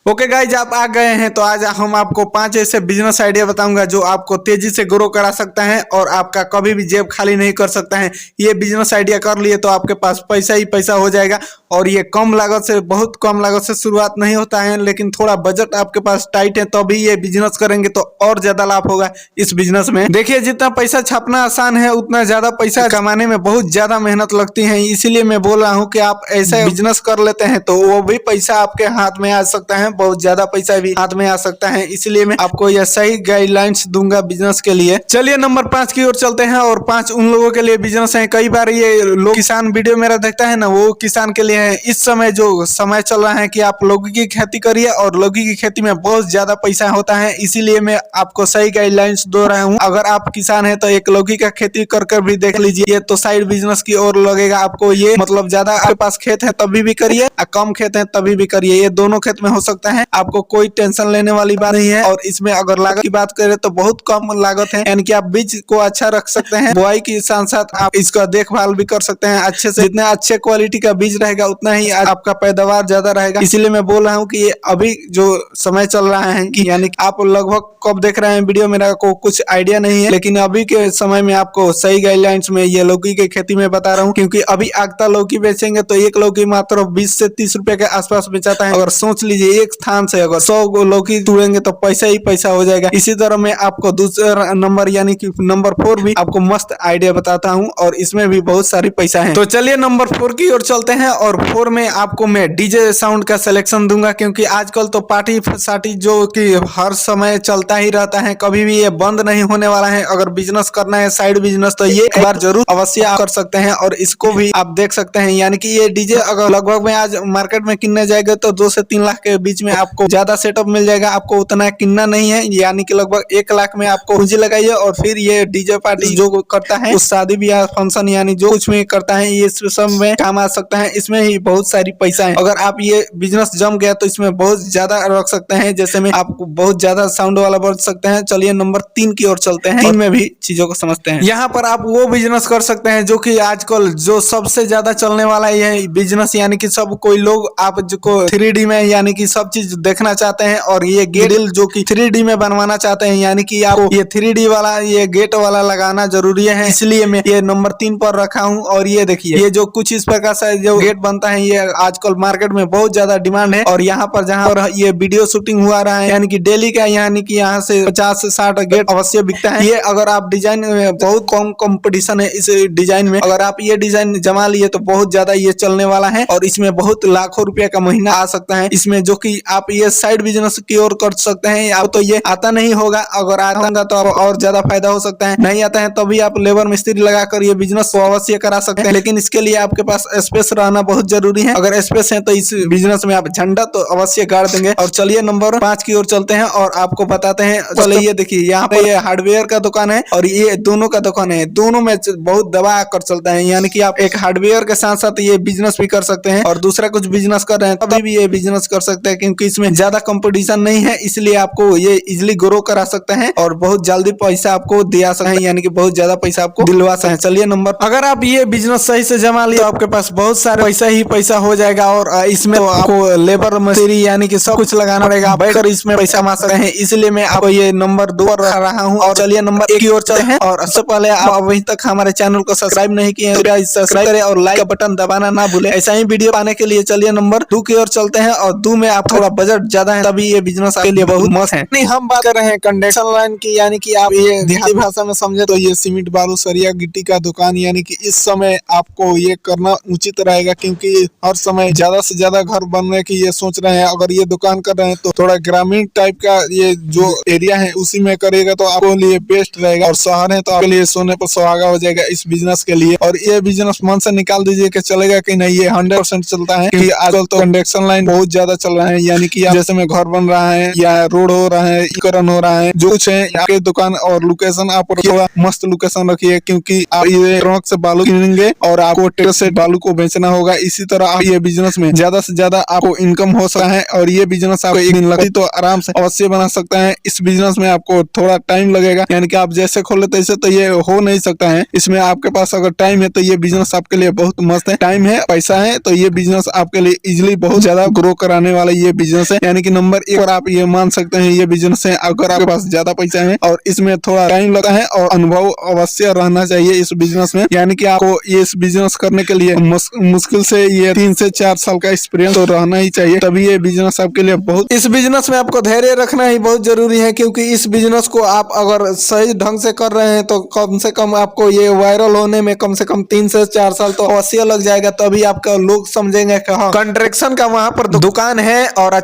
Okay guys, आप आ गए हैं तो आज हम आपको 5 ऐसे बिजनेस आइडिया बताऊंगा जो आपको तेजी से ग्रो करा सकता है और आपका कभी भी जेब खाली नहीं कर सकता है। ये बिजनेस आइडिया कर लिए तो आपके पास पैसा ही पैसा हो जाएगा और ये कम लागत से, बहुत कम लागत से शुरुआत नहीं होता है, लेकिन थोड़ा बजट आपके पास टाइट है तभी ये बिजनेस करेंगे तो और ज्यादा लाभ होगा इस बिजनेस में। देखिए, जितना पैसा छापना आसान है उतना ज्यादा पैसा कमाने में बहुत ज्यादा मेहनत लगती है। इसीलिए मैं बोल रहा हूँ कि आप ऐसा बिजनेस कर लेते हैं तो वो भी पैसा आपके हाथ में आ सकता है, बहुत ज्यादा पैसा भी हाथ में आ सकता है। इसलिए मैं आपको यह सही गाइडलाइंस दूंगा बिजनेस के लिए। चलिए नंबर 5 की ओर चलते हैं और 5 उन लोगों के लिए बिजनेस है। कई बार ये लोग किसान वीडियो मेरा देखता है ना, वो किसान के लिए है। इस समय जो समय चल रहा है कि आप लौकी की खेती करिए और लौकी की खेती में बहुत ज्यादा पैसा होता है, इसीलिए मैं आपको सही गाइडलाइंस दे रहा हूँ। अगर आप किसान है तो एक लौकी का खेती कर भी देख लीजिए, ये तो साइड बिजनेस की ओर लगेगा आपको। ये मतलब ज्यादा आपके पास खेत है तभी भी करिए और कम खेत है तभी भी करिए, ये दोनों खेत में हो सकता है। आपको कोई टेंशन लेने वाली बात नहीं है। और इसमें अगर लागत की बात करें तो बहुत कम लागत है, यानी कि आप बीज को अच्छा रख सकते हैं, बुआई के साथ साथ आप इसका देखभाल भी कर सकते हैं अच्छे से। जितना अच्छे क्वालिटी का बीज रहेगा उतना ही आपका पैदावार ज्यादा रहेगा। इसीलिए मैं बोल रहा हूँ कि ये अभी जो समय चल रहा है कि यानी आप लगभग कब देख रहे हैं वीडियो, मेरा को कुछ आइडिया नहीं है, लेकिन अभी के समय में आपको सही गाइडलाइंस में ये लौकी की खेती में बता रहा हूँ। क्योंकि अभी आगता लौकी बेचेंगे तो एक लौकी मात्र 20 से 30 रुपए के आसपास बेचाता है। अगर सोच लीजिए एक स्थान से अगर 100 लौकी तोड़ेंगे तो पैसा ही पैसा हो जाएगा। इसी तरह मैं आपको दूसरा नंबर यानी कि नंबर 4 भी आपको मस्त आइडिया बताता हूँ और इसमें भी बहुत सारी पैसा है। तो चलिए नंबर 4 की ओर चलते हैं और 4 में आपको मैं डीजे साउंड का सिलेक्शन दूंगा। क्योंकि आजकल तो पार्टी साटी जो कि हर समय चलता ही रहता है, कभी भी ये बंद नहीं होने वाला है। अगर बिजनेस करना है साइड बिजनेस तो ये एक बार जरूर अवश्य आप कर सकते हैं और इसको भी आप देख सकते हैं। यानी कि ये डीजे अगर लगभग में आज मार्केट में किनने जाएगा तो 2 से 3 लाख के बीच में आपको ज्यादा सेटअप मिल जाएगा। आपको उतना किनना नहीं है, यानी कि लगभग 1 लाख में आपको पूंजी लगाइए और फिर ये डीजे पार्टी जो करता है उस शादी ब्याह फंक्शन यानी जो कुछ भी करता है ये सब में काम आ सकता है। इसमें ही बहुत सारी पैसा है। अगर आप ये बिजनेस जम गया तो इसमें बहुत ज्यादा रख सकते हैं, जैसे में आपको बहुत ज्यादा साउंड वाला बढ़ सकते हैं। चलिए नंबर 3 की ओर चलते हैं, 3 में भी चीजों को समझते हैं। यहाँ पर आप वो बिजनेस कर सकते हैं जो कि आजकल जो सबसे ज्यादा चलने वाला है बिजनेस, यानी कि सब कोई लोग आप जो 3D में यानी कि सब चीज देखना चाहते हैं और ये गेट जो कि 3D में बनवाना चाहते हैं, यानी कि आपको ये 3D वाला ये गेट वाला लगाना जरूरी है। इसलिए मैं ये नंबर 3 पर रखा हूँ। और ये देखिए, ये जो कुछ इस प्रकार से जो गेट बनता है ये आजकल मार्केट में बहुत ज्यादा डिमांड है। और यहाँ पर जहाँ पर ये वीडियो शूटिंग हुआ रहा है, यानी कि डेली का, यानी कि यहाँ से 50 से 60 गेट अवश्य बिकता है। ये अगर आप डिजाइन में बहुत कम कंपटीशन है इस डिजाइन में, अगर आप ये डिजाइन जमा लिए तो बहुत ज्यादा ये चलने वाला है और इसमें बहुत लाखों रुपया का महीना आ सकता है इसमें, जो कि आप ये साइड बिजनेस की ओर कर सकते हैं। आप तो ये आता नहीं होगा, अगर आता होगा तो आप और ज्यादा फायदा हो सकता है। नहीं आता है तो भी आप लेबर मिस्त्री लगाकर ये बिजनेस को अवश्य करा सकते हैं, लेकिन इसके लिए आपके पास स्पेस रहना बहुत जरूरी है। अगर स्पेस है तो इस बिजनेस में आप झंडा तो अवश्य गाड़ देंगे। और चलिए नंबर 5 की ओर चलते हैं और आपको बताते हैं। चलिए ये देखिए, यहाँ पे ये हार्डवेयर का दुकान है और ये दोनों का दुकान है, दोनों में बहुत दबा कर चलता है। यानी कि आप एक हार्डवेयर के साथ साथ ये बिजनेस भी कर सकते हैं और दूसरा कुछ बिजनेस कर रहे हैं तभी भी ये बिजनेस कर सकते हैं, क्योंकि इसमें ज्यादा कंपटीशन नहीं है। इसलिए आपको ये इजिली ग्रो करा सकते हैं और बहुत जल्दी पैसा आपको दिया सकते हैं, यानी कि बहुत ज्यादा पैसा आपको दिलवा सकते हैं। चलिए नंबर, अगर आप ये बिजनेस सही से जमा लिए तो आपके पास बहुत सारे पैसा ही पैसा हो जाएगा और इसमें आपको लेबर मिस्त्री यानी कि सब कुछ लगाना पड़ेगा, बैठकर इसमें पैसा कमा सकते हैं। इसलिए मैं आपको ये नंबर 2 पर रखा रहा हूँ। और चलिए नंबर 1 की ओर चलते हैं। और सबसे पहले आप अभी तक हमारे चैनल को सब्सक्राइब नहीं किए हैं, सब्सक्राइब करें और लाइक का बटन दबाना ना भूलें ऐसा ही वीडियो पाने के लिए। चलिए नंबर 2 की ओर चलते हैं और 2 में आप थोड़ा बजट ज्यादा है तभी ये बिजनेस आपके लिए बहुत मस्त है। नहीं, हम बात कर रहे हैं कंडक्शन लाइन की, यानी कि आप ये देहाती भाषा में समझे तो ये सीमेंट बालू सरिया गिट्टी का दुकान, यानी कि इस समय आपको ये करना उचित रहेगा। क्योंकि हर समय ज्यादा से ज्यादा घर बनने की ये सोच रहे हैं। अगर ये दुकान कर रहे हैं तो थोड़ा ग्रामीण टाइप का ये जो एरिया है उसी में करेगा तो आपको लिए बेस्ट रहेगा। और शहर है तो आपके लिए सोने पर सुहागा हो जाएगा इस बिजनेस के लिए। और ये बिजनेस मन से निकाल दीजिए कि चलेगा कि नहीं, ये 100% चलता है। क्योंकि आजकल तो कंस्ट्रक्शन लाइन बहुत ज्यादा चल रहा है, यानी कि जैसे में घर बन रहा है या रोड हो रहा है, करण हो रहा है, जो कुछ है आपके दुकान और लोकेशन आप थोड़ा मस्त लोकेशन रखिए। क्योंकि आप ये ट्रक से बालू किनेंगे और आपको ट्रक से बालू को बेचना होगा। इसी तरह आप ये बिजनेस में ज्यादा से ज्यादा आपको इनकम हो सकता है और ये बिजनेस आपको एक दिन लगी तो आराम से अवश्य बना सकता है। इस बिजनेस में आपको थोड़ा टाइम लगेगा, यानी कि आप जैसे खोले तैसे तो ये हो नहीं सकता है। इसमें आपके पास अगर टाइम है तो ये बिजनेस आपके लिए बहुत मस्त है। टाइम है, पैसा है तो ये बिजनेस आपके लिए इजिली बहुत ज्यादा ग्रो कराने वाला ये ये बिजनेस है, यानी कि नंबर 1 पर आप ये मान सकते हैं ये बिजनेस है। अगर आपके पास ज्यादा पैसा है और इसमें थोड़ा टाइम लगता है और अनुभव अवश्य रहना चाहिए इस बिजनेस में, यानी कि आपको ये इस बिजनेस करने के लिए मुश्किल से ये 3 से 4 साल का एक्सपीरियंस तो रहना ही चाहिए, तभी ये बिजनेस आपके लिए बहुत। इस बिजनेस में आपको धैर्य रखना ही बहुत जरूरी है, क्योंकि इस बिजनेस को आप अगर सही ढंग से कर रहे हैं तो कम से कम आपको ये वायरल होने में कम से कम 3 से 4 साल तो अवश्य लग जाएगा, तभी आपका लोग समझेंगे कि हाँ कंस्ट्रक्शन का वहां पर दुकान है और